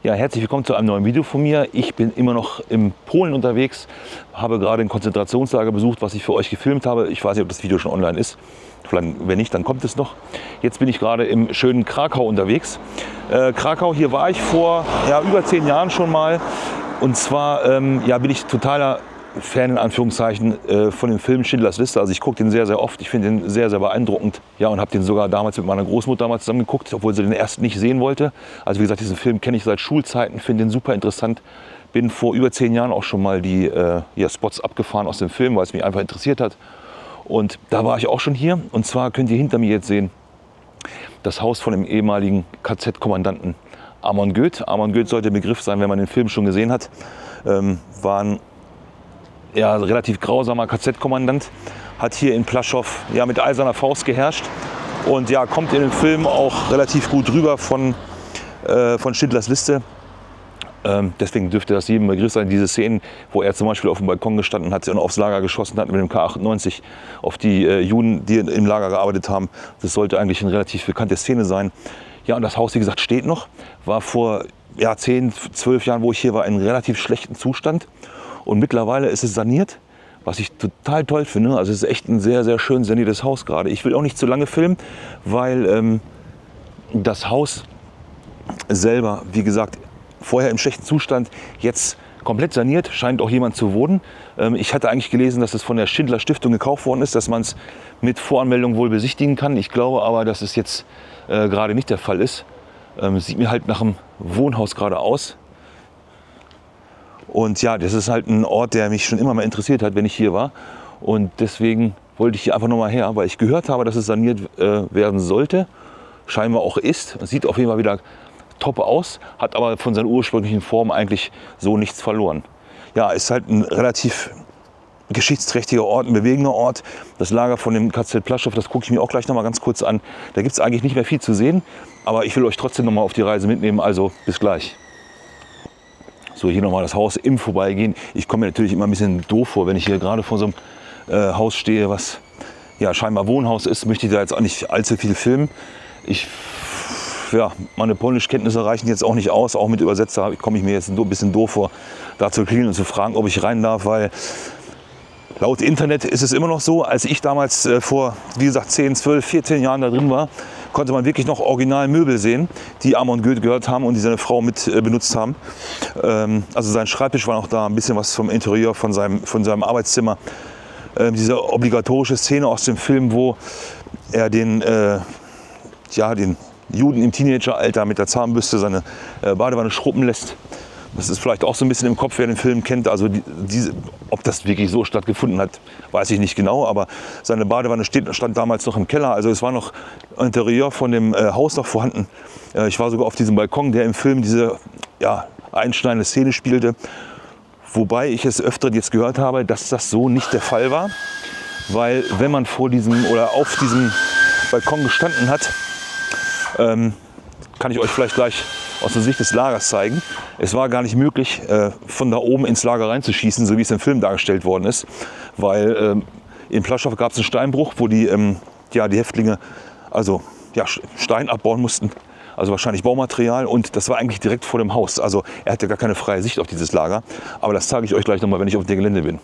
Ja, herzlich willkommen zu einem neuen Video von mir. Ich bin immer noch in Polen unterwegs, habe gerade ein Konzentrationslager besucht, was ich für euch gefilmt habe. Ich weiß nicht, ob das Video schon online ist. Wenn nicht, dann kommt es noch. Jetzt bin ich gerade im schönen Krakau unterwegs. Krakau, hier war ich vor über 10 Jahren schon mal. Und zwar bin ich totaler Fan in Anführungszeichen von dem Film Schindlers Liste. Also ich gucke den sehr, sehr oft. Ich finde den sehr, sehr beeindruckend. Ja, und habe den sogar damals mit meiner Großmutter mal zusammen geguckt, obwohl sie den erst nicht sehen wollte. Also wie gesagt, diesen Film kenne ich seit Schulzeiten, finde den super interessant. Bin vor über 10 Jahren auch schon mal die Spots abgefahren aus dem Film, weil es mich einfach interessiert hat. Und da war ich auch schon hier. Und zwar könnt ihr hinter mir jetzt sehen, das Haus von dem ehemaligen KZ-Kommandanten Amon Göth. Amon Göth sollte ein Begriff sein, wenn man den Film schon gesehen hat. War ein relativ grausamer KZ-Kommandant, hat hier in Plaschow mit eiserner Faust geherrscht und kommt in dem Film auch relativ gut rüber von Schindlers Liste. Deswegen dürfte das jedem Begriff sein, diese Szenen, wo er zum Beispiel auf dem Balkon gestanden hat und aufs Lager geschossen hat mit dem K98 auf die Juden, die im Lager gearbeitet haben. Das sollte eigentlich eine relativ bekannte Szene sein. Ja, und das Haus, wie gesagt, steht noch, war vor 10, 12 Jahren, wo ich hier war, in relativ schlechten Zustand. Und mittlerweile ist es saniert, was ich total toll finde. Also es ist echt ein sehr, sehr schön saniertes Haus gerade. Ich will auch nicht zu lange filmen, weil das Haus selber, wie gesagt, vorher im schlechten Zustand, jetzt komplett saniert, scheint auch jemand zu wohnen. Ich hatte eigentlich gelesen, dass es von der Schindler Stiftung gekauft worden ist, dass man es mit Voranmeldung wohl besichtigen kann. Ich glaube aber, dass es jetzt gerade nicht der Fall ist. Sieht mir halt nach einem Wohnhaus gerade aus. Und ja, das ist halt ein Ort, der mich schon immer mal interessiert hat, wenn ich hier war. Und deswegen wollte ich hier einfach nochmal her, weil ich gehört habe, dass es saniert werden sollte. Scheinbar auch ist. Es sieht auf jeden Fall wieder top aus, hat aber von seiner ursprünglichen Form eigentlich so nichts verloren. Ja, ist halt ein relativ geschichtsträchtiger Ort, ein bewegender Ort. Das Lager von dem KZ Plaschow, das gucke ich mir auch gleich nochmal ganz kurz an. Da gibt es eigentlich nicht mehr viel zu sehen, aber ich will euch trotzdem nochmal auf die Reise mitnehmen, also bis gleich. So, hier nochmal das Haus im Vorbeigehen. Ich komme mir natürlich immer ein bisschen doof vor, wenn ich hier gerade vor so einem Haus stehe, was scheinbar Wohnhaus ist, möchte ich da jetzt auch nicht allzu viel filmen. Meine Polnischkenntnisse reichen jetzt auch nicht aus, auch mit Übersetzer komme ich mir jetzt ein bisschen doof vor, da zu klingeln und zu fragen, ob ich rein darf, weil laut Internet ist es immer noch so, als ich damals vor, wie gesagt, 10, 12, 14 Jahren da drin war, konnte man wirklich noch original Möbel sehen, die Amon Göth gehört haben und die seine Frau mit benutzt haben. Also sein Schreibtisch war noch da, ein bisschen was vom Interieur von seinem Arbeitszimmer. Diese obligatorische Szene aus dem Film, wo er den Juden im Teenageralter mit der Zahnbürste seine Badewanne schrubben lässt. Das ist vielleicht auch so ein bisschen im Kopf, wer den Film kennt. Also ob das wirklich so stattgefunden hat, weiß ich nicht genau. Aber seine Badewanne stand damals noch im Keller. Also es war noch Interieur von dem Haus noch vorhanden. Ich war sogar auf diesem Balkon, der im Film diese einschneidende Szene spielte. Wobei ich es öfter jetzt gehört habe, dass das so nicht der Fall war. Weil wenn man vor diesem oder auf diesem Balkon gestanden hat, kann ich euch vielleicht gleich aus der Sicht des Lagers zeigen. Es war gar nicht möglich, von da oben ins Lager reinzuschießen, so wie es im Film dargestellt worden ist. Weil in Plaschow gab es einen Steinbruch, wo die Häftlinge Stein abbauen mussten. Also wahrscheinlich Baumaterial, und das war eigentlich direkt vor dem Haus. Also er hatte gar keine freie Sicht auf dieses Lager. Aber das zeige ich euch gleich nochmal, wenn ich auf dem Gelände bin.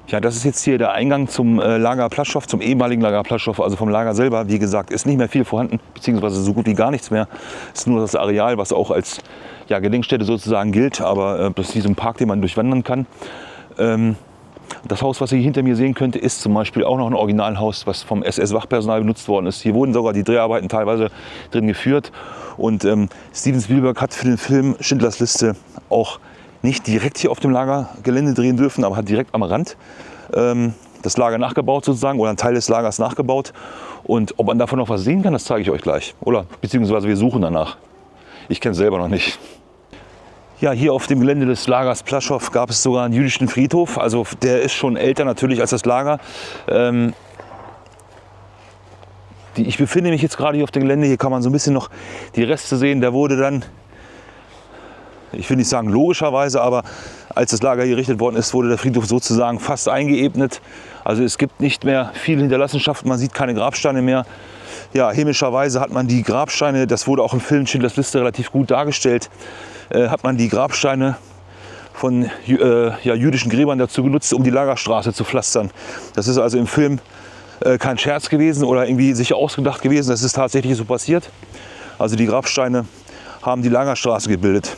Ja, das ist jetzt hier der Eingang zum Lager Plaschow, zum ehemaligen Lager Plaschow, also vom Lager selber. Wie gesagt, ist nicht mehr viel vorhanden, beziehungsweise so gut wie gar nichts mehr. Es ist nur das Areal, was auch als Gedenkstätte sozusagen gilt, aber das ist wie so ein Park, den man durchwandern kann. Das Haus, was ihr hier hinter mir sehen könnt, ist zum Beispiel auch noch ein Originalhaus, was vom SS-Wachpersonal benutzt worden ist. Hier wurden sogar die Dreharbeiten teilweise drin geführt. Und Steven Spielberg hat für den Film Schindlers Liste auch nicht direkt hier auf dem Lagergelände drehen dürfen, aber hat direkt am Rand das Lager nachgebaut sozusagen, oder einen Teil des Lagers nachgebaut. Und ob man davon noch was sehen kann, das zeige ich euch gleich. Oder beziehungsweise wir suchen danach. Ich kenne es selber noch nicht. Ja, hier auf dem Gelände des Lagers Plaschow gab es sogar einen jüdischen Friedhof. Also der ist schon älter natürlich als das Lager. Ich befinde mich jetzt gerade hier auf dem Gelände. Hier kann man so ein bisschen noch die Reste sehen. Der wurde dann, ich will nicht sagen logischerweise, aber als das Lager hier errichtet worden ist, wurde der Friedhof sozusagen fast eingeebnet. Also es gibt nicht mehr viele Hinterlassenschaften, man sieht keine Grabsteine mehr. Ja, himmlischerweise hat man die Grabsteine, das wurde auch im Film Schindlers Liste relativ gut dargestellt, hat man die Grabsteine von jüdischen Gräbern dazu genutzt, um die Lagerstraße zu pflastern. Das ist also im Film kein Scherz gewesen oder irgendwie sich ausgedacht gewesen. Das ist tatsächlich so passiert. Also die Grabsteine haben die Lagerstraße gebildet.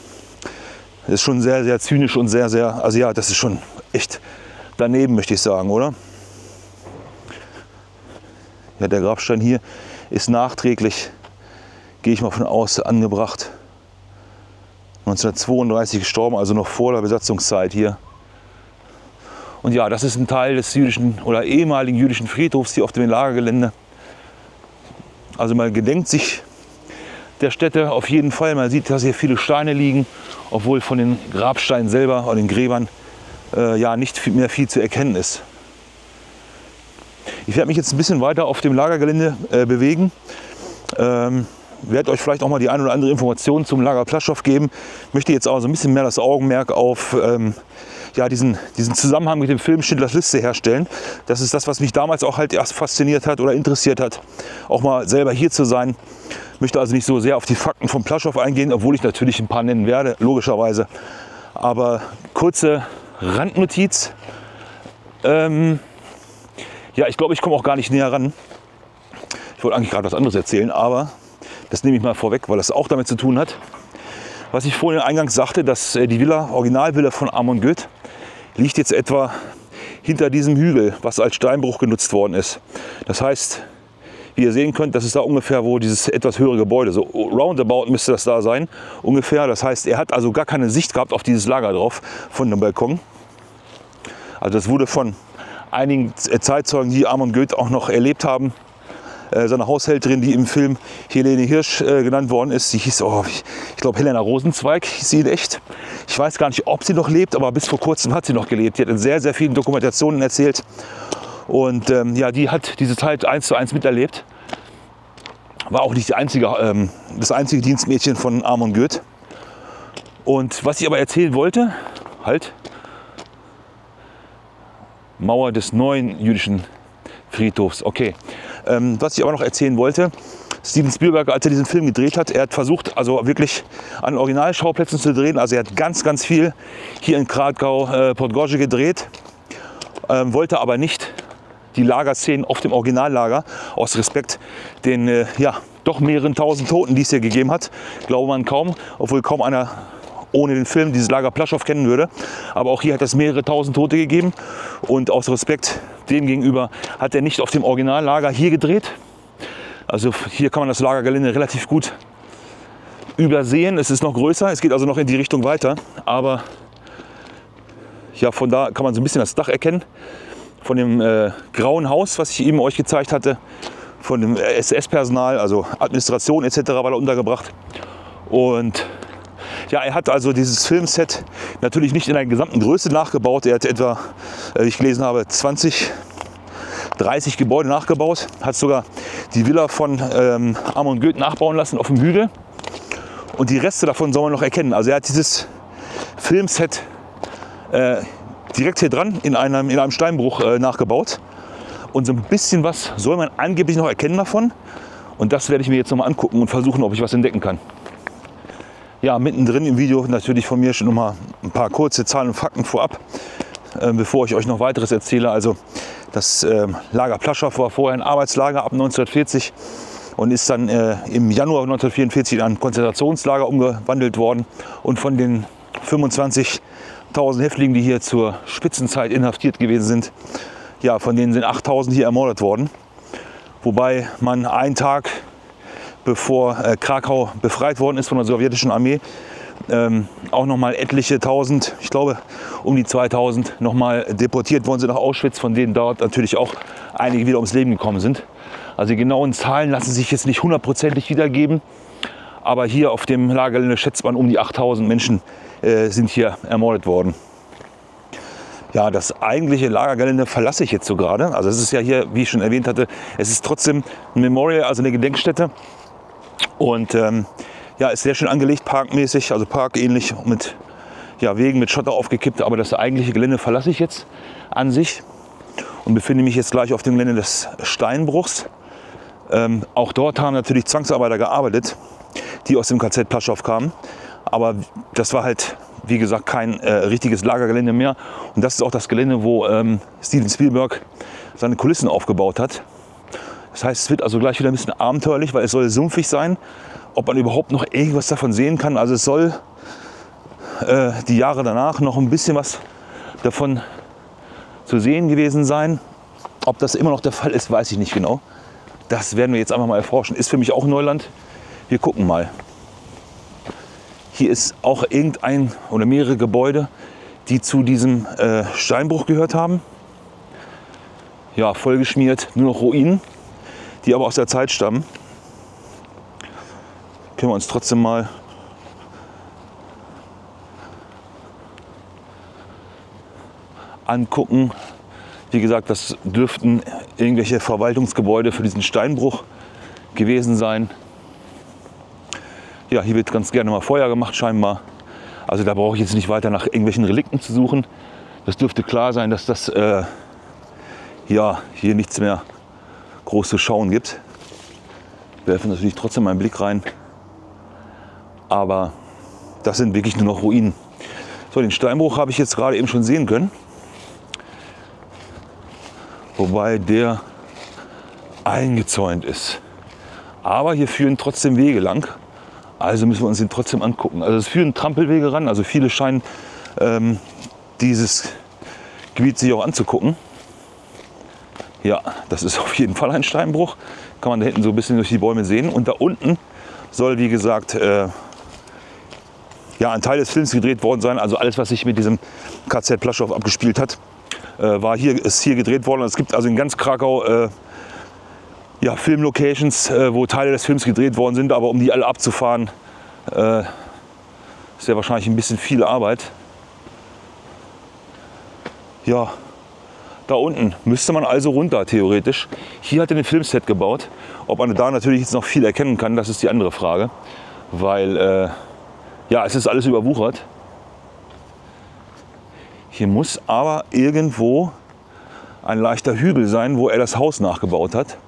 Das ist schon sehr, sehr zynisch und sehr, sehr, also ja, das ist schon echt daneben, möchte ich sagen, oder? Ja, der Grabstein hier ist nachträglich, gehe ich mal von aus, angebracht. 1932 gestorben, also noch vor der Besatzungszeit hier. Und ja, das ist ein Teil des jüdischen oder ehemaligen jüdischen Friedhofs hier auf dem Lagergelände. Also man gedenkt sich der Stätte auf jeden Fall. Man sieht, dass hier viele Steine liegen, obwohl von den Grabsteinen selber oder den Gräbern ja nicht mehr viel zu erkennen ist. Ich werde mich jetzt ein bisschen weiter auf dem Lagergelände bewegen. Werde euch vielleicht auch mal die ein oder andere Information zum Lager Plaschow geben. Möchte jetzt auch so ein bisschen mehr das Augenmerk auf ja, diesen Zusammenhang mit dem Film Schindlers Liste herstellen. Das ist das, was mich damals auch halt erst fasziniert hat oder interessiert hat, auch mal selber hier zu sein. Möchte also nicht so sehr auf die Fakten von Plaschow eingehen, obwohl ich natürlich ein paar nennen werde, logischerweise. Aber kurze Randnotiz. Ja, ich glaube, ich komme auch gar nicht näher ran. Ich wollte eigentlich gerade was anderes erzählen, aber das nehme ich mal vorweg, weil das auch damit zu tun hat. Was ich vorhin eingangs sagte, dass die Villa, Originalvilla von Amon Göth, liegt jetzt etwa hinter diesem Hügel, was als Steinbruch genutzt worden ist. Das heißt, wie ihr sehen könnt, das ist da ungefähr, wo dieses etwas höhere Gebäude, so roundabout müsste das da sein, ungefähr. Das heißt, er hat also gar keine Sicht gehabt auf dieses Lager drauf von dem Balkon. Also das wurde von einigen Zeitzeugen, die Amon Göth auch noch erlebt haben, seine Haushälterin, die im Film Helene Hirsch genannt worden ist, sie hieß, ich glaube Helena Rosenzweig, hieß sie in echt. Ich weiß gar nicht, ob sie noch lebt, aber bis vor kurzem hat sie noch gelebt. Die hat in sehr, sehr vielen Dokumentationen erzählt. Und ja, die hat diese Zeit 1:1 miterlebt. War auch nicht die einzige, das einzige Dienstmädchen von Amon Göth. Und was ich aber erzählen wollte, halt, Mauer des neuen jüdischen Friedhofs, okay. Was ich aber noch erzählen wollte, Steven Spielberg, als er diesen Film gedreht hat, er hat versucht, also wirklich an Originalschauplätzen zu drehen. Also er hat ganz, ganz viel hier in Krakau, Podgorze gedreht, wollte aber nicht die Lagerszenen auf dem Originallager, aus Respekt den ja, doch mehreren tausend Toten, die es hier gegeben hat, glaube man kaum, obwohl kaum einer ohne den Film dieses Lager Plaschow kennen würde. Aber auch hier hat es mehrere tausend Tote gegeben und aus Respekt dem gegenüber hat er nicht auf dem Originallager hier gedreht. Also hier kann man das Lagergelände relativ gut übersehen. Es ist noch größer, es geht also noch in die Richtung weiter. Aber ja, von da kann man so ein bisschen das Dach erkennen. Von dem grauen Haus, was ich eben euch gezeigt hatte. Von dem SS-Personal, also Administration etc. war da untergebracht. Und ja, er hat also dieses Filmset natürlich nicht in der gesamten Größe nachgebaut. Er hat etwa, wie ich gelesen habe, 20, 30 Gebäude nachgebaut. Hat sogar die Villa von Amon Göth nachbauen lassen auf dem Hügel. Und die Reste davon soll man noch erkennen. Also er hat dieses Filmset direkt hier dran in einem Steinbruch nachgebaut. Und so ein bisschen was soll man angeblich noch erkennen davon. Und das werde ich mir jetzt noch mal angucken und versuchen, ob ich was entdecken kann. Ja, mittendrin im Video natürlich von mir schon noch mal ein paar kurze Zahlen und Fakten vorab, bevor ich euch noch weiteres erzähle. Also das Lager Plaschow war vorher ein Arbeitslager ab 1940 und ist dann im Januar 1944 in ein Konzentrationslager umgewandelt worden. Und von den 25.000 Häftlingen, die hier zur Spitzenzeit inhaftiert gewesen sind, ja, von denen sind 8.000 hier ermordet worden. Wobei man einen Tag bevor Krakau befreit worden ist von der sowjetischen Armee, auch noch mal etliche tausend, ich glaube um die 2000, noch mal deportiert worden sind nach Auschwitz, von denen dort natürlich auch einige wieder ums Leben gekommen sind. Also die genauen Zahlen lassen sich jetzt nicht hundertprozentig wiedergeben, aber hier auf dem Lagergelände schätzt man, um die 8000 Menschen sind hier ermordet worden. Ja, das eigentliche Lagergelände verlasse ich jetzt so gerade. Also es ist ja hier, wie ich schon erwähnt hatte, es ist trotzdem ein Memorial, also eine Gedenkstätte. Und ja, ist sehr schön angelegt, parkmäßig, also parkähnlich, mit ja, Wegen mit Schotter aufgekippt. Aber das eigentliche Gelände verlasse ich jetzt an sich und befinde mich jetzt gleich auf dem Gelände des Steinbruchs. Auch dort haben natürlich Zwangsarbeiter gearbeitet, die aus dem KZ Plaschow kamen. Aber das war halt, wie gesagt, kein richtiges Lagergelände mehr. Und das ist auch das Gelände, wo Steven Spielberg seine Kulissen aufgebaut hat. Das heißt, es wird also gleich wieder ein bisschen abenteuerlich, weil es soll sumpfig sein. Ob man überhaupt noch irgendwas davon sehen kann. Also es soll die Jahre danach noch ein bisschen was davon zu sehen gewesen sein. Ob das immer noch der Fall ist, weiß ich nicht genau. Das werden wir jetzt einfach mal erforschen. Ist für mich auch Neuland. Wir gucken mal. Hier ist auch irgendein oder mehrere Gebäude, die zu diesem Steinbruch gehört haben. Ja, vollgeschmiert, nur noch Ruinen, die aber aus der Zeit stammen. Können wir uns trotzdem mal angucken. Wie gesagt, das dürften irgendwelche Verwaltungsgebäude für diesen Steinbruch gewesen sein. Ja, hier wird ganz gerne mal Feuer gemacht scheinbar. Also da brauche ich jetzt nicht weiter nach irgendwelchen Relikten zu suchen. Das dürfte klar sein, dass das ja, hier nichts mehr groß zu schauen gibt. Wir werfen natürlich trotzdem einen Blick rein. Aber das sind wirklich nur noch Ruinen. So, den Steinbruch habe ich jetzt gerade eben schon sehen können. Wobei der eingezäunt ist. Aber hier führen trotzdem Wege lang. Also müssen wir uns den trotzdem angucken. Also es führen Trampelwege ran. Also viele scheinen dieses Gebiet sich auch anzugucken. Ja, das ist auf jeden Fall ein Steinbruch. Kann man da hinten so ein bisschen durch die Bäume sehen. Und da unten soll, wie gesagt, ja, ein Teil des Films gedreht worden sein. Also alles, was sich mit diesem KZ Plaschow abgespielt hat, ist hier gedreht worden. Es gibt also in ganz Krakau ja, Filmlocations, wo Teile des Films gedreht worden sind. Aber um die alle abzufahren, ist ja wahrscheinlich ein bisschen viel Arbeit. Ja, da unten müsste man also runter, theoretisch. Hier hat er ein Filmset gebaut. Ob man da natürlich jetzt noch viel erkennen kann, das ist die andere Frage. Weil, ja, es ist alles überwuchert. Hier muss aber irgendwo ein leichter Hügel sein, wo er das Haus nachgebaut hat.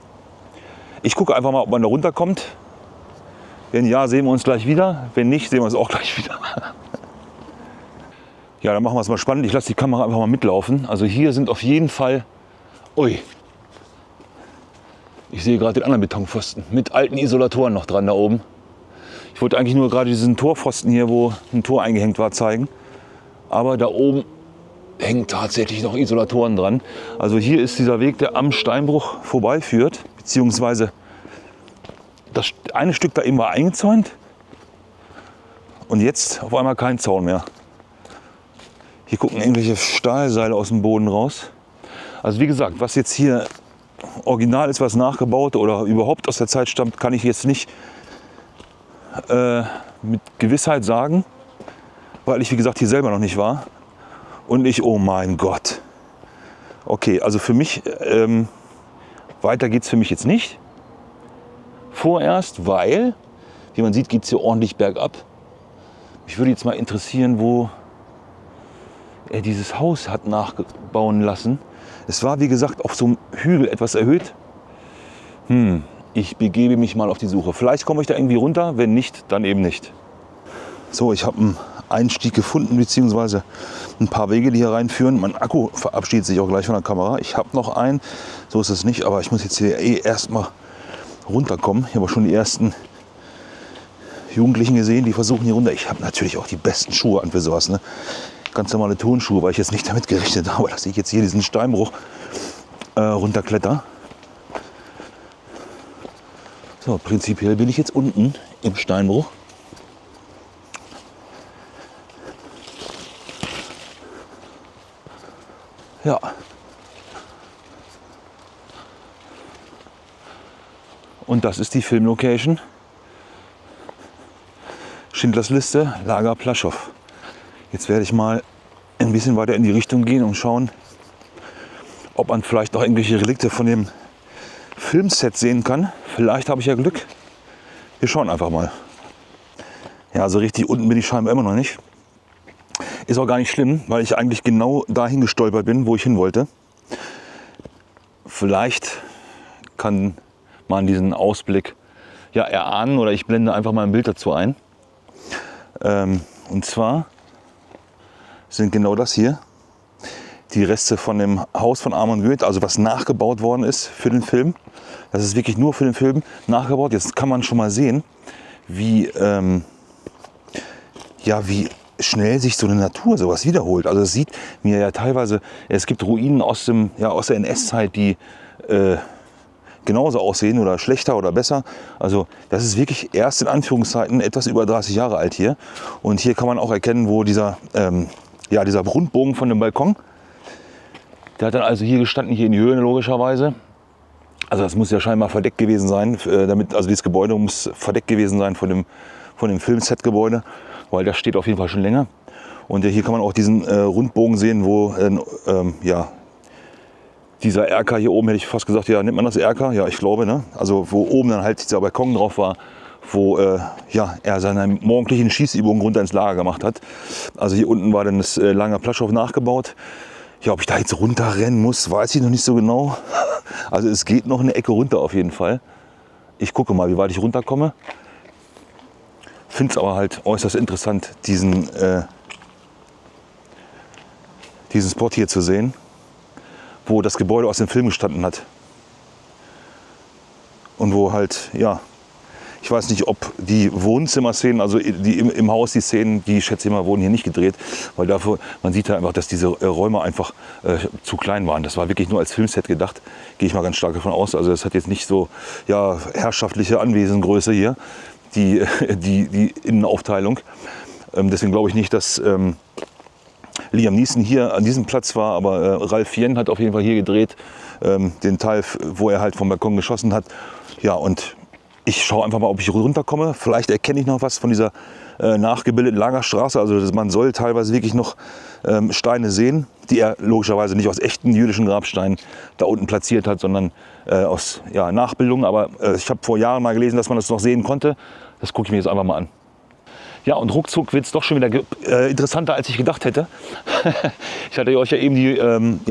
Ich gucke einfach mal, ob man da runterkommt. Wenn ja, sehen wir uns gleich wieder. Wenn nicht, sehen wir uns auch gleich wieder. Ja, dann machen wir es mal spannend. Ich lasse die Kamera einfach mal mitlaufen. Also hier sind auf jeden Fall... Ui. Ich sehe gerade den anderen Betonpfosten mit alten Isolatoren noch dran da oben. Ich wollte eigentlich nur gerade diesen Torpfosten hier, wo ein Tor eingehängt war, zeigen. Aber da oben hängen tatsächlich noch Isolatoren dran. Also hier ist dieser Weg, der am Steinbruch vorbeiführt. Beziehungsweise das eine Stück da eben war eingezäunt. Und jetzt auf einmal kein Zaun mehr. Hier gucken irgendwelche Stahlseile aus dem Boden raus. Also wie gesagt, was jetzt hier original ist, was nachgebaut oder überhaupt aus der Zeit stammt, kann ich jetzt nicht mit Gewissheit sagen, weil ich, wie gesagt, hier selber noch nicht war. Und ich, oh mein Gott. Okay, also für mich, weiter geht es für mich jetzt nicht. Vorerst, weil, wie man sieht, geht es hier ordentlich bergab. Mich würde jetzt mal interessieren, wo er dieses Haus hat nachbauen lassen. Es war, wie gesagt, auf so einem Hügel etwas erhöht. Ich begebe mich mal auf die Suche. Vielleicht komme ich da irgendwie runter, wenn nicht, dann eben nicht. So, ich habe einen Einstieg gefunden, beziehungsweise ein paar Wege, die hier reinführen. Mein Akku verabschiedet sich auch gleich von der Kamera. Ich habe noch einen, so ist es nicht, aber ich muss jetzt hier erstmal runterkommen. Ich habe schon die ersten Jugendlichen gesehen, die versuchen hier runter. Ich habe natürlich auch die besten Schuhe an für sowas, ne? Ganz normale Turnschuhe, weil ich jetzt nicht damit gerechnet habe, dass ich jetzt hier diesen Steinbruch runterkletter. So, prinzipiell bin ich jetzt unten im Steinbruch. Ja. Und das ist die Filmlocation. Schindlers Liste, Lager Plaschow. Jetzt werde ich mal ein bisschen weiter in die Richtung gehen und schauen, ob man vielleicht noch irgendwelche Relikte von dem Filmset sehen kann. Vielleicht habe ich ja Glück. Wir schauen einfach mal. Ja, also richtig unten bin ich scheinbar immer noch nicht. Ist auch gar nicht schlimm, weil ich eigentlich genau dahin gestolpert bin, wo ich hin wollte. Vielleicht kann man diesen Ausblick ja erahnen oder ich blende einfach mal ein Bild dazu ein. Und zwar sind genau das hier die Reste von dem Haus von Amon Goeth, also was nachgebaut worden ist für den Film. Das ist wirklich nur für den Film nachgebaut. Jetzt kann man schon mal sehen, wie, wie schnell sich so eine Natur sowas wiederholt. Also es sieht mir ja teilweise, es gibt Ruinen aus der NS-Zeit, die genauso aussehen oder schlechter oder besser. Also das ist wirklich erst in Anführungszeiten etwas über 30 Jahre alt hier. Und hier kann man auch erkennen, wo dieser Rundbogen von dem Balkon, der hat dann also hier gestanden, hier in die Höhe logischerweise. Also das muss ja scheinbar verdeckt gewesen sein, also dieses Gebäude muss verdeckt gewesen sein von dem Filmset-Gebäude, weil das steht auf jeden Fall schon länger. Und hier kann man auch diesen Rundbogen sehen, wo dieser Erker hier oben, hätte ich fast gesagt, ja, nennt man das Erker? Ja, ich glaube, ne? Also wo oben dann halt dieser Balkon drauf war, wo er seine morgendlichen Schießübungen runter ins Lager gemacht hat. Also hier unten war dann das Lager Plaschow nachgebaut. Ja, ob ich da jetzt runterrennen muss, weiß ich noch nicht so genau. Also es geht noch eine Ecke runter auf jeden Fall. Ich gucke mal, wie weit ich runterkomme. Finde es aber halt äußerst interessant, diesen Spot hier zu sehen, wo das Gebäude aus dem Film gestanden hat. Und wo halt, ja, ich weiß nicht, ob die Wohnzimmerszenen, also die im Haus, die Szenen, die schätze ich mal, wurden hier nicht gedreht, weil dafür, man sieht ja einfach, dass diese Räume einfach zu klein waren. Das war wirklich nur als Filmset gedacht, gehe ich mal ganz stark davon aus. Also das hat jetzt nicht so herrschaftliche Anwesengröße hier, die Innenaufteilung. Deswegen glaube ich nicht, dass Liam Neeson hier an diesem Platz war, aber Ralph Fiennes hat auf jeden Fall hier gedreht, den Teil, wo er halt vom Balkon geschossen hat. Ja, und ich schaue einfach mal, ob ich runterkomme. Vielleicht erkenne ich noch was von dieser nachgebildeten Lagerstraße. Also man soll teilweise wirklich noch Steine sehen, die er logischerweise nicht aus echten jüdischen Grabsteinen da unten platziert hat, sondern aus Nachbildungen. Aber ich habe vor Jahren mal gelesen, dass man das noch sehen konnte. Das gucke ich mir jetzt einfach mal an. Ja, und ruckzuck wird es doch schon wieder interessanter, als ich gedacht hätte. Ich hatte euch ja eben die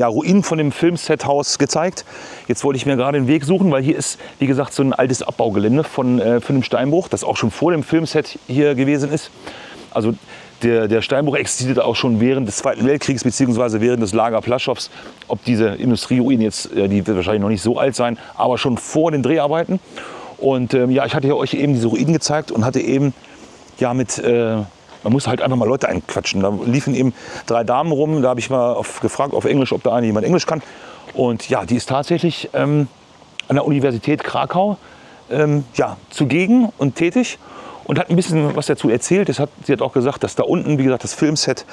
Ruinen von dem Filmset-Haus gezeigt. Jetzt wollte ich mir gerade den Weg suchen, weil hier ist, wie gesagt, so ein altes Abbaugelände von einem Steinbruch, das auch schon vor dem Filmset hier gewesen ist. Also der Steinbruch existierte auch schon während des Zweiten Weltkriegs bzw. während des Lager Plaschows. Ob diese Industrieruine jetzt, die wird wahrscheinlich noch nicht so alt sein, aber schon vor den Dreharbeiten. Und ich hatte ja euch eben diese Ruinen gezeigt und hatte eben man muss halt einfach mal Leute einquatschen. Da liefen eben 3 Damen rum, da habe ich mal gefragt auf Englisch, ob da eine jemand Englisch kann. Und ja, die ist tatsächlich an der Universität Krakau zugegen und tätig und hat ein bisschen was dazu erzählt. Sie hat auch gesagt, dass da unten, wie gesagt, das Filmset,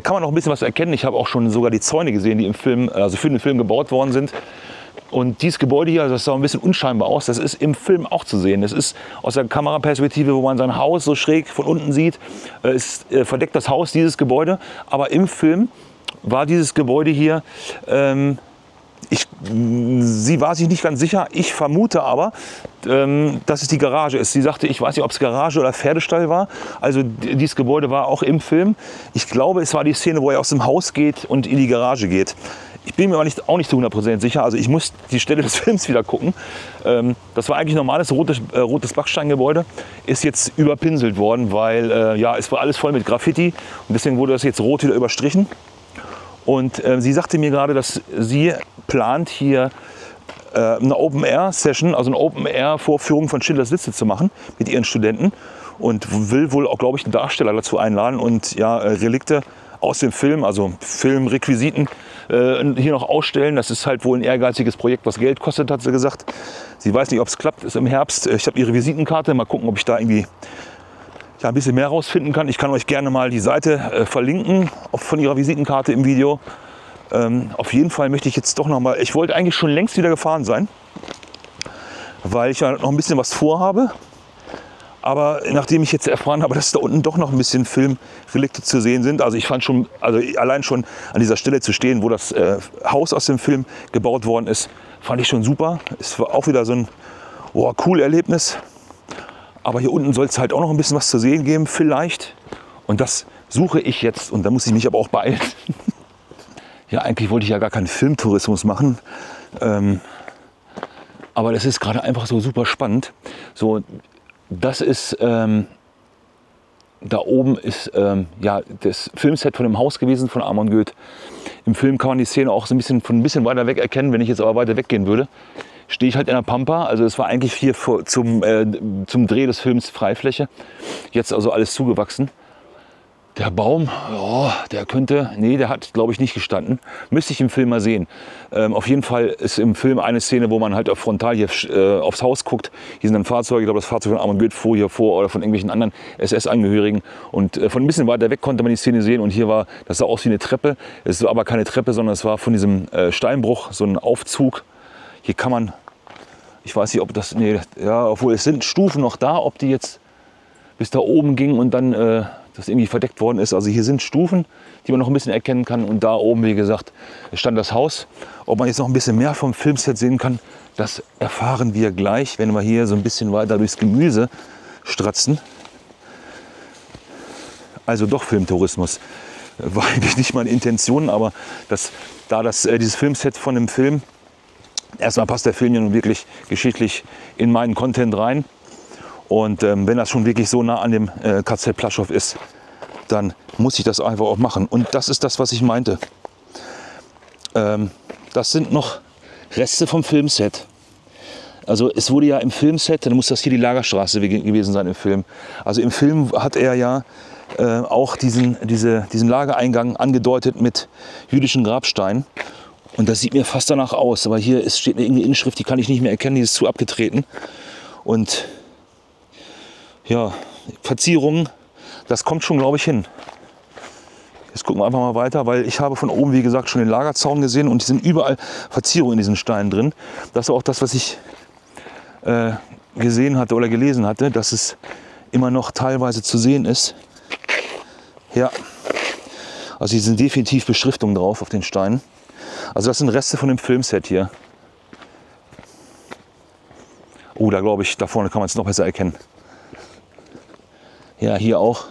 kann man noch ein bisschen was erkennen. Ich habe auch schon sogar die Zäune gesehen, die im Film, also für den Film gebaut worden sind. Und dieses Gebäude hier, das sah ein bisschen unscheinbar aus, das ist im Film auch zu sehen. Das ist aus der Kameraperspektive, wo man sein Haus so schräg von unten sieht, verdeckt das Haus, dieses Gebäude. Aber im Film war dieses Gebäude hier, sie war sich nicht ganz sicher, ich vermute aber, dass es die Garage ist. Sie sagte, ich weiß nicht, ob es Garage oder Pferdestall war. Also dieses Gebäude war auch im Film. Ich glaube, es war die Szene, wo er aus dem Haus geht und in die Garage geht. Ich bin mir aber auch nicht zu 100% sicher. Also ich muss die Stelle des Films wieder gucken. Das war eigentlich ein normales rotes Backsteingebäude. Ist jetzt überpinselt worden, weil es war alles voll mit Graffiti. Und deswegen wurde das jetzt rot wieder überstrichen. Und sie sagte mir gerade, dass sie plant, hier eine Open-Air-Session, also eine Open-Air-Vorführung von Schindlers Liste zu machen mit ihren Studenten. Und will wohl auch, glaube ich, einen Darsteller dazu einladen und Relikte aus dem Film, also Filmrequisiten, hier noch ausstellen. Das ist halt wohl ein ehrgeiziges Projekt, was Geld kostet, hat sie gesagt. Sie weiß nicht, ob es klappt, ist im Herbst. Ich habe ihre Visitenkarte, mal gucken, ob ich da irgendwie ein bisschen mehr rausfinden kann. Ich kann euch gerne mal die Seite verlinken von ihrer Visitenkarte im Video. Auf jeden Fall möchte ich jetzt doch noch mal, ich wollte eigentlich schon längst wieder gefahren sein, weil ich ja noch ein bisschen was vorhabe. Aber nachdem ich jetzt erfahren habe, dass da unten doch noch ein bisschen Filmrelikte zu sehen sind, also ich fand schon, also allein schon an dieser Stelle zu stehen, wo das Haus aus dem Film gebaut worden ist, fand ich schon super. Es war auch wieder so ein cool Erlebnis. Aber hier unten soll es halt auch noch ein bisschen was zu sehen geben, vielleicht. Und das suche ich jetzt und da muss ich mich aber auch beeilen. Ja, eigentlich wollte ich ja gar keinen Filmtourismus machen. Aber das ist gerade einfach so super spannend. So, das ist da oben ist ja, das Filmset von dem Haus gewesen von Amon Göth. Im Film kann man die Szene auch so ein bisschen weiter weg erkennen. Wenn ich jetzt aber weiter weggehen würde, stehe ich halt in der Pampa. Also es war eigentlich hier zum Dreh des Films Freifläche. Jetzt also alles zugewachsen. Der Baum, ja, der hat, glaube ich, nicht gestanden. Müsste ich im Film mal sehen. Auf jeden Fall ist im Film eine Szene, wo man halt auf frontal hier aufs Haus guckt. Hier sind dann Fahrzeuge, ich glaube, das Fahrzeug von Amon Göth fuhr hier vor oder von irgendwelchen anderen SS-Angehörigen. Und von ein bisschen weiter weg konnte man die Szene sehen. Und hier war, das sah aus wie eine Treppe. Es war aber keine Treppe, sondern es war von diesem Steinbruch so ein Aufzug. Hier kann man, ich weiß nicht, ob das, nee, ja, obwohl es sind Stufen noch da, ob die jetzt bis da oben gingen und dann das irgendwie verdeckt worden ist. Also hier sind Stufen, die man noch ein bisschen erkennen kann. Und da oben, wie gesagt, stand das Haus. Ob man jetzt noch ein bisschen mehr vom Filmset sehen kann, das erfahren wir gleich, wenn wir hier so ein bisschen weiter durchs Gemüse stratzen. Also doch Filmtourismus. War eigentlich nicht meine Intention, aber dieses Filmset von dem Film, erstmal passt der Film ja nun wirklich geschichtlich in meinen Content rein. Und wenn das schon wirklich so nah an dem KZ Plaschow ist, dann muss ich das einfach auch machen. Und das ist das, was ich meinte. Das sind noch Reste vom Filmset. Also es wurde ja im Filmset, dann muss das hier die Lagerstraße gewesen sein im Film. Also im Film hat er ja auch diesen Lagereingang angedeutet mit jüdischen Grabsteinen. Und das sieht mir fast danach aus. Aber hier steht eine Inschrift, die kann ich nicht mehr erkennen, die ist zu abgetreten. Und ja, Verzierungen, das kommt schon, glaube ich, hin. Jetzt gucken wir einfach mal weiter, weil ich habe von oben, wie gesagt, schon den Lagerzaun gesehen und es sind überall Verzierungen in diesen Steinen drin. Das war auch das, was ich gesehen hatte oder gelesen hatte, dass es immer noch teilweise zu sehen ist. Ja, also hier sind definitiv Beschriftungen drauf auf den Steinen. Also das sind Reste von dem Filmset hier. Oh, da glaube ich, da vorne kann man es noch besser erkennen. Ja, hier auch.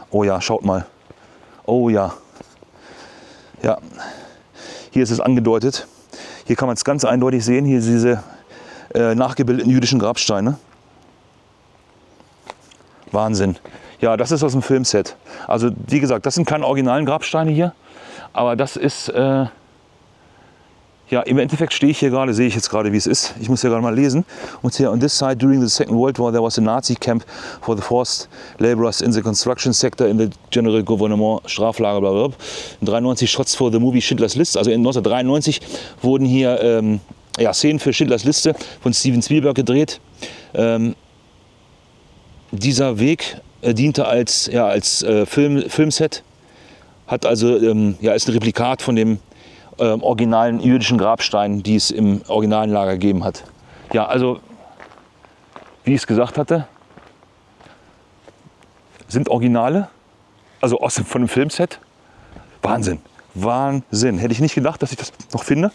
Oh ja, schaut mal. Oh ja. Ja, hier ist es angedeutet. Hier kann man es ganz eindeutig sehen. Hier sind diese nachgebildeten jüdischen Grabsteine. Wahnsinn. Ja, das ist aus dem Filmset. Also wie gesagt, das sind keine originalen Grabsteine hier. Aber das ist... ja, im Endeffekt stehe ich hier gerade, sehe ich jetzt gerade, wie es ist. Ich muss ja gerade mal lesen. Und hier, on this side, during the Second World War, there was a Nazi camp for the forced laborers in the construction sector in the General Gouvernement, Straflager, bla bla bla. 93 Shots for the movie Schindlers List. Also in 1993 wurden hier Szenen für Schindlers Liste von Steven Spielberg gedreht. Dieser Weg diente als Filmset. Hat also, ist ein Replikat von dem originalen jüdischen Grabstein, die es im originalen Lager gegeben hat. Ja, also, wie ich es gesagt hatte, sind Originale, also von dem Filmset. Wahnsinn, Wahnsinn. Hätte ich nicht gedacht, dass ich das noch finde.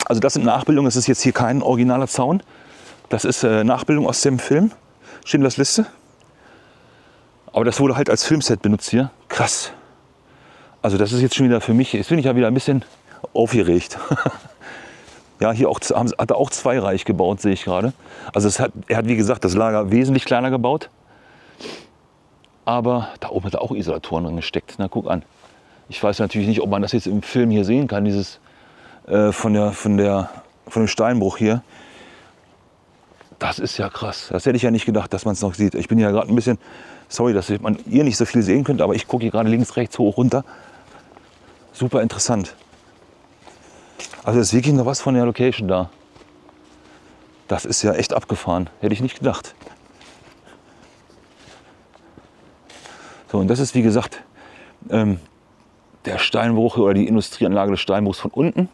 Also das sind Nachbildungen, das ist jetzt hier kein originaler Zaun. Das ist Nachbildung aus dem Film, Schindlers Liste. Aber das wurde halt als Filmset benutzt hier. Krass. Also das ist jetzt schon wieder für mich, jetzt bin ich ja wieder ein bisschen aufgeregt. Ja, hier hat er auch zweireich gebaut, sehe ich gerade. Also er hat, wie gesagt, das Lager wesentlich kleiner gebaut. Aber da oben hat er auch Isolatoren drin gesteckt. Na, guck an. Ich weiß natürlich nicht, ob man das jetzt im Film hier sehen kann, dieses von dem Steinbruch hier. Das ist ja krass. Das hätte ich ja nicht gedacht, dass man es noch sieht. Ich bin ja gerade ein bisschen, sorry, dass ihr nicht so viel sehen könnt, aber ich gucke hier gerade links, rechts, hoch, runter. Super interessant. Also ist wirklich noch was von der Location da. Das ist ja echt abgefahren. Hätte ich nicht gedacht. So, und das ist, wie gesagt, der Steinbruch oder die Industrieanlage des Steinbruchs von unten.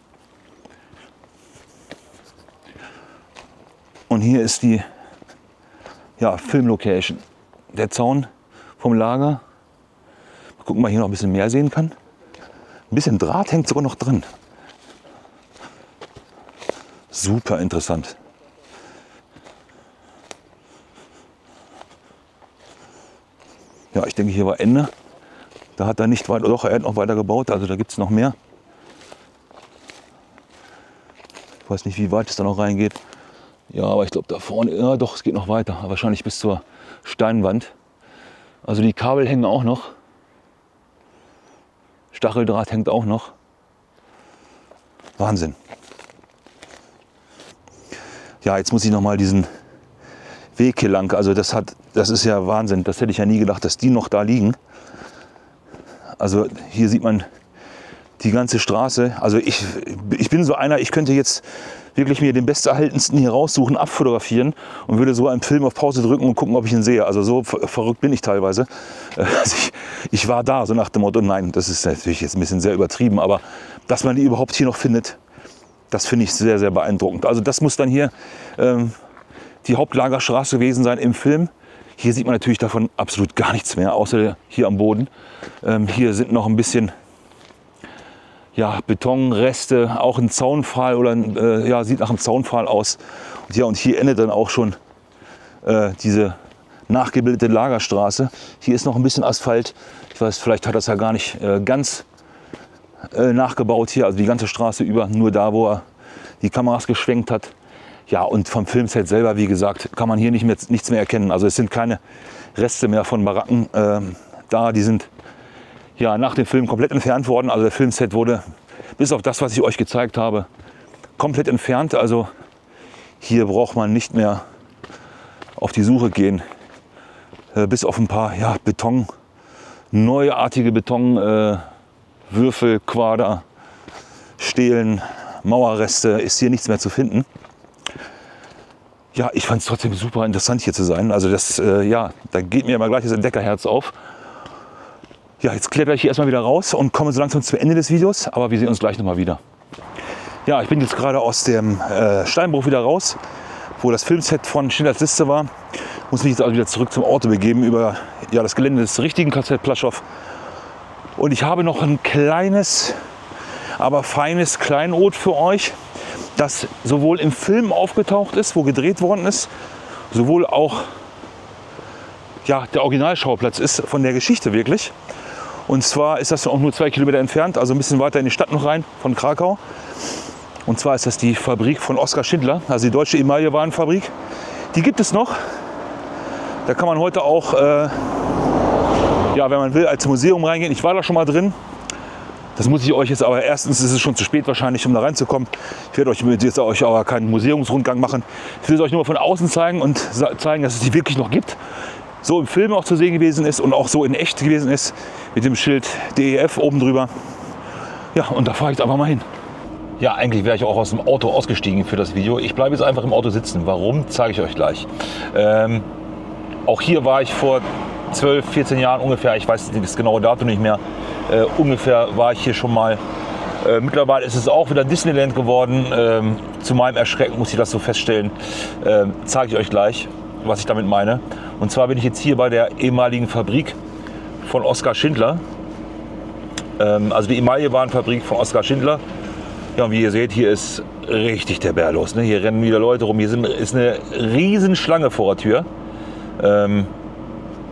Und hier ist die Filmlocation. Der Zaun vom Lager. Mal gucken, ob man hier noch ein bisschen mehr sehen kann. Ein bisschen Draht hängt sogar noch dran. Super interessant. Ja, ich denke, hier war Ende. Da hat er nicht weiter, doch, er hat noch weiter gebaut, also da gibt es noch mehr. Ich weiß nicht, wie weit es da noch reingeht. Ja, aber ich glaube da vorne, ja doch, es geht noch weiter. Wahrscheinlich bis zur Steinwand. Also die Kabel hängen auch noch. Stacheldraht hängt auch noch. Wahnsinn. Ja, jetzt muss ich noch mal diesen Weg hier lang. Also das ist ja Wahnsinn. Das hätte ich ja nie gedacht, dass die noch da liegen. Also hier sieht man die ganze Straße. Also ich bin so einer, ich könnte jetzt wirklich mir den besterhaltensten hier raussuchen, abfotografieren und würde so einen Film auf Pause drücken und gucken, ob ich ihn sehe. Also so verrückt bin ich teilweise. Also ich war da, so nach dem Motto, nein, das ist natürlich jetzt ein bisschen sehr übertrieben, aber dass man die überhaupt hier noch findet, das finde ich sehr, sehr beeindruckend. Also das muss dann hier die Hauptlagerstraße gewesen sein im Film. Hier sieht man natürlich davon absolut gar nichts mehr, außer hier am Boden. Hier sind noch ein bisschen ja, Betonreste, auch ein Zaunpfahl oder ja, sieht nach einem Zaunpfahl aus. Und ja, und hier endet dann auch schon diese nachgebildete Lagerstraße. Hier ist noch ein bisschen Asphalt. Ich weiß, vielleicht hat das ja gar nicht ganz nachgebaut hier, also die ganze Straße über, nur da, wo er die Kameras geschwenkt hat. Ja, und vom Filmset selber, wie gesagt, kann man hier nichts mehr erkennen. Also es sind keine Reste mehr von Baracken da, die sind ja nach dem Film komplett entfernt worden. Also der Filmset wurde, bis auf das, was ich euch gezeigt habe, komplett entfernt. Also hier braucht man nicht mehr auf die Suche gehen, bis auf ein paar ja, neuartige Betonwürfel, Quader, Stelen, Mauerreste, ist hier nichts mehr zu finden. Ja, ich fand es trotzdem super interessant hier zu sein. Also das, ja, da geht mir immer gleich das Entdeckerherz auf. Ja, jetzt kletter ich hier erstmal wieder raus und komme so langsam zum Ende des Videos, aber wir sehen uns gleich nochmal wieder. Ja, ich bin jetzt gerade aus dem Steinbruch wieder raus, wo das Filmset von Schindlers Liste war. Muss mich jetzt also wieder zurück zum Auto begeben über ja, das Gelände des richtigen KZ Plaschow. Und ich habe noch ein kleines, aber feines Kleinod für euch, das sowohl im Film aufgetaucht ist, wo gedreht worden ist, sowohl auch ja, der Originalschauplatz ist von der Geschichte wirklich. Und zwar ist das auch nur 2 Kilometer entfernt, also ein bisschen weiter in die Stadt noch rein von Krakau. Und zwar ist das die Fabrik von Oskar Schindler, also die deutsche Emaillewarenfabrik. Die gibt es noch. Da kann man heute auch, ja, wenn man will, als Museum reingehen. Ich war da schon mal drin. Das muss ich euch jetzt aber, erstens ist es schon zu spät wahrscheinlich, um da reinzukommen. Ich werde euch jetzt aber keinen Museumsrundgang machen. Ich will es euch nur von außen zeigen und zeigen, dass es die wirklich noch gibt. So im Film auch zu sehen gewesen ist und auch so in echt gewesen ist, mit dem Schild DEF oben drüber. Ja, und da fahre ich einfach mal hin. Ja, eigentlich wäre ich auch aus dem Auto ausgestiegen für das Video. Ich bleibe jetzt einfach im Auto sitzen. Warum, zeige ich euch gleich. Auch hier war ich vor 12, 14 Jahren ungefähr, ich weiß das genaue Datum nicht mehr, ungefähr war ich hier schon mal. Mittlerweile ist es auch wieder Disneyland geworden. Zu meinem Erschrecken muss ich das so feststellen. Zeige ich euch gleich, was ich damit meine. Und zwar bin ich jetzt hier bei der ehemaligen Fabrik von Oskar Schindler. Also die Emaillewarenfabrik von Oskar Schindler. Ja, und wie ihr seht, hier ist richtig der Bär los. Ne? Hier rennen wieder Leute rum. Hier ist eine riesen Schlange vor der Tür.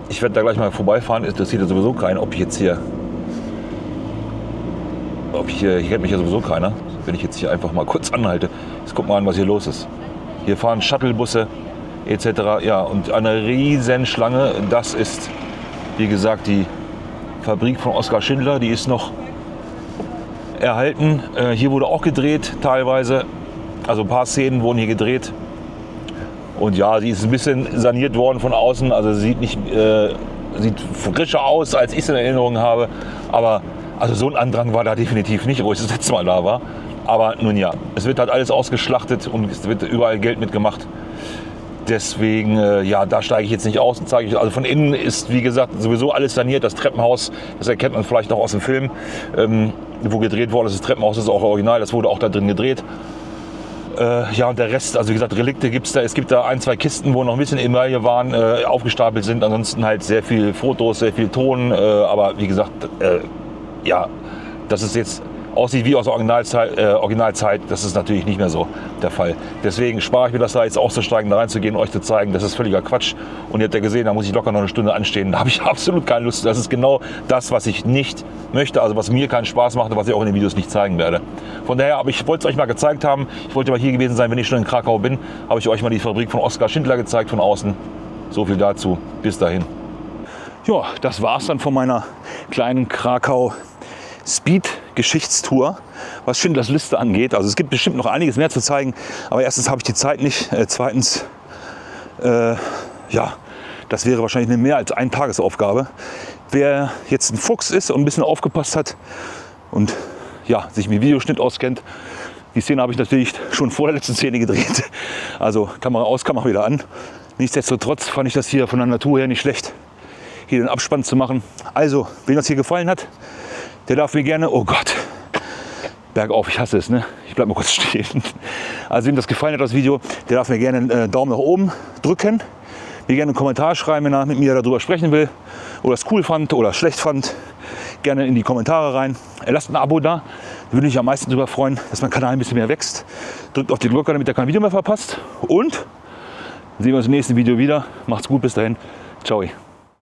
Ich werde da gleich mal vorbeifahren. Interessiert ja sowieso keinen, ob ich jetzt hier... Hier kennt mich ja sowieso keiner. Wenn ich jetzt hier einfach mal kurz anhalte. Jetzt guck mal an, was hier los ist. Hier fahren Shuttlebusse etc. Ja, und eine riesen Schlange. Das ist, wie gesagt, die Fabrik von Oskar Schindler. Die ist noch erhalten. Hier wurde auch gedreht teilweise. Also ein paar Szenen wurden hier gedreht. Und ja, sie ist ein bisschen saniert worden von außen. Also sieht frischer aus, als ich es in Erinnerung habe. Aber also so ein Andrang war da definitiv nicht, wo ich das letzte Mal da war. Aber nun ja, es wird halt alles ausgeschlachtet und es wird überall Geld mitgemacht. Deswegen, ja, da steige ich jetzt nicht aus und zeige ich. Also von innen ist, wie gesagt, sowieso alles saniert. Das Treppenhaus, das erkennt man vielleicht noch aus dem Film, wo gedreht worden ist. Das Treppenhaus ist auch original, das wurde auch da drin gedreht. Ja, und der Rest, also wie gesagt, Relikte gibt es da. Es gibt da 1, 2 Kisten, wo noch ein bisschen Emaille waren, aufgestapelt sind. Ansonsten halt sehr viel Fotos, sehr viel Ton. Aber wie gesagt, ja, das ist jetzt aussieht wie aus der Originalzeit, das ist natürlich nicht mehr so der Fall. Deswegen spare ich mir das da jetzt auszusteigen, da reinzugehen und euch zu zeigen, das ist völliger Quatsch. Und ihr habt ja gesehen, da muss ich locker noch eine Stunde anstehen. Da habe ich absolut keine Lust. Das ist genau das, was ich nicht möchte, also was mir keinen Spaß macht und was ich auch in den Videos nicht zeigen werde. Von daher, aber ich wollte es euch mal gezeigt haben. Ich wollte mal hier gewesen sein, wenn ich schon in Krakau bin, habe ich euch mal die Fabrik von Oskar Schindler gezeigt von außen. So viel dazu. Bis dahin. Ja, das war es dann von meiner kleinen Krakau Speed-Geschichtstour, was Schindlers Liste angeht. Also es gibt bestimmt noch einiges mehr zu zeigen, aber erstens habe ich die Zeit nicht, zweitens, ja, das wäre wahrscheinlich eine mehr als eine Tagesaufgabe. Wer jetzt ein Fuchs ist und ein bisschen aufgepasst hat und ja, sich mit Videoschnitt auskennt, die Szene habe ich natürlich schon vor der letzten Szene gedreht. Also Kamera aus, Kamera wieder an. Nichtsdestotrotz fand ich das hier von der Natur her nicht schlecht, hier den Abspann zu machen. Also, wem das hier gefallen hat, der darf mir gerne, oh Gott, bergauf, ich hasse es, ne? Ich bleibe mal kurz stehen. Also wem das gefallen hat, das Video, der darf mir gerne einen Daumen nach oben drücken. Mir gerne einen Kommentar schreiben, wenn er mit mir darüber sprechen will oder es cool fand oder schlecht fand. Gerne in die Kommentare rein. Lasst ein Abo da, da würde ich am meisten darüber freuen, dass mein Kanal ein bisschen mehr wächst. Drückt auf die Glocke, damit ihr kein Video mehr verpasst. Und sehen wir uns im nächsten Video wieder. Macht's gut, bis dahin. Ciao.